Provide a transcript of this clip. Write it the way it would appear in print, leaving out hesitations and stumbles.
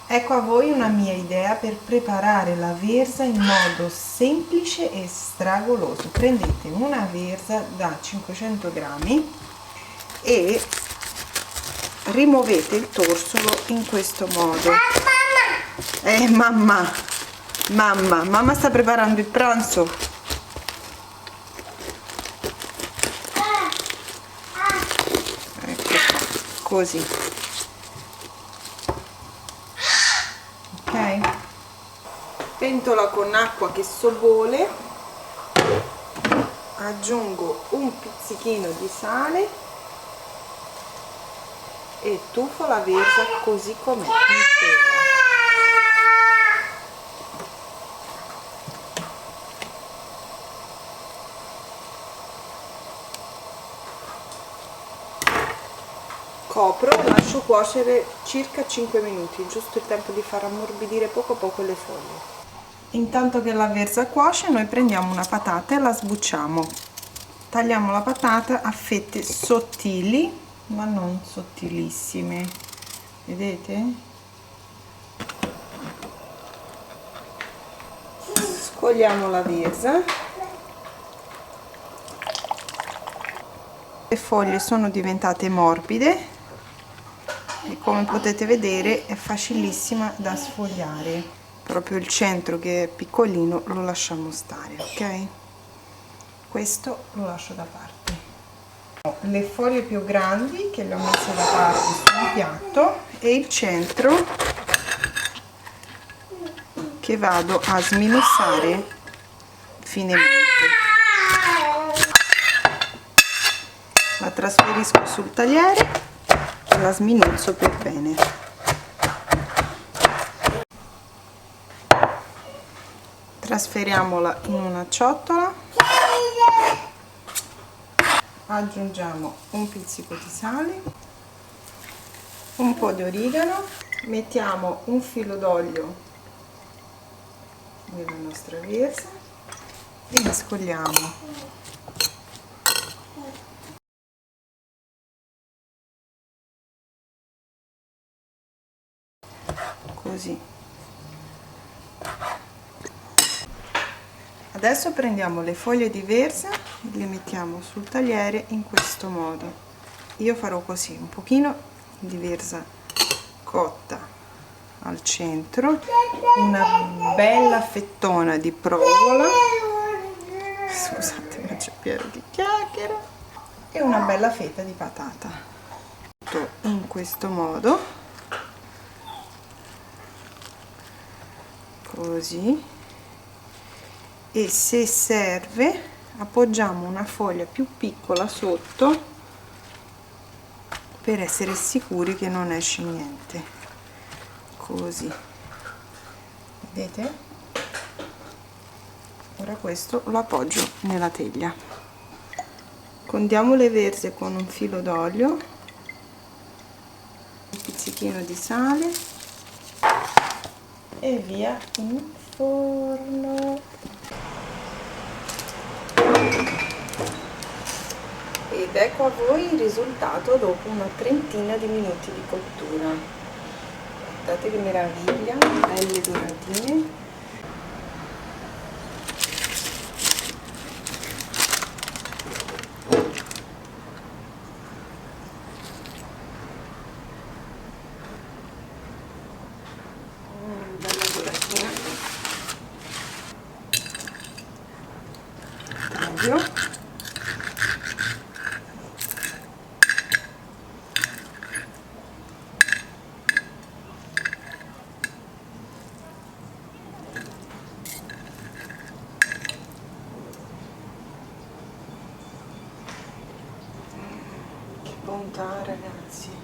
Ecco a voi una mia idea per preparare la verza in modo semplice e stragoloso. Prendete una verza da 500 grammi e rimuovete il torsolo in questo modo. Mamma sta preparando il pranzo. Ecco, così. Ok, pentola con acqua che sobbolle, aggiungo un pizzichino di sale e tuffo la verza così com'è intera. Copro, lascio cuocere circa 5 minuti, giusto il tempo di far ammorbidire poco a poco le foglie. Intanto che la verza cuoce, noi prendiamo una patata e la sbucciamo. Tagliamo la patata a fette sottili, ma non sottilissime. Vedete? Scogliamo la verza. Le foglie sono diventate morbide e come potete vedere è facilissima da sfogliare. Proprio il centro che è piccolino lo lasciamo stare, ok? Questo lo lascio da parte. Le foglie più grandi che le ho messe da parte sul piatto e il centro che vado a sminuzzare finemente. La trasferisco sul tagliere e la sminuzzo per bene. Trasferiamola in una ciotola, aggiungiamo un pizzico di sale, un po' di origano, mettiamo un filo d'olio nella nostra verza e mescoliamo. Così. Adesso prendiamo le foglie di verza e le mettiamo sul tagliere in questo modo. Io farò così, un pochino di verza cotta al centro, una bella fettona di provola, scusate ma c'è Piero che chiacchiera, e una bella fetta di patata. Tutto in questo modo. Così, e se serve appoggiamo una foglia più piccola sotto per essere sicuri che non esce niente. Così, vedete? Ora questo lo appoggio nella teglia. Condiamo le verze con un filo d'olio, un pizzichino di sale e via in forno. Ed ecco a voi il risultato dopo una trentina di minuti di cottura. Guardate che meraviglia, belle doratine. Che bontà, ragazzi.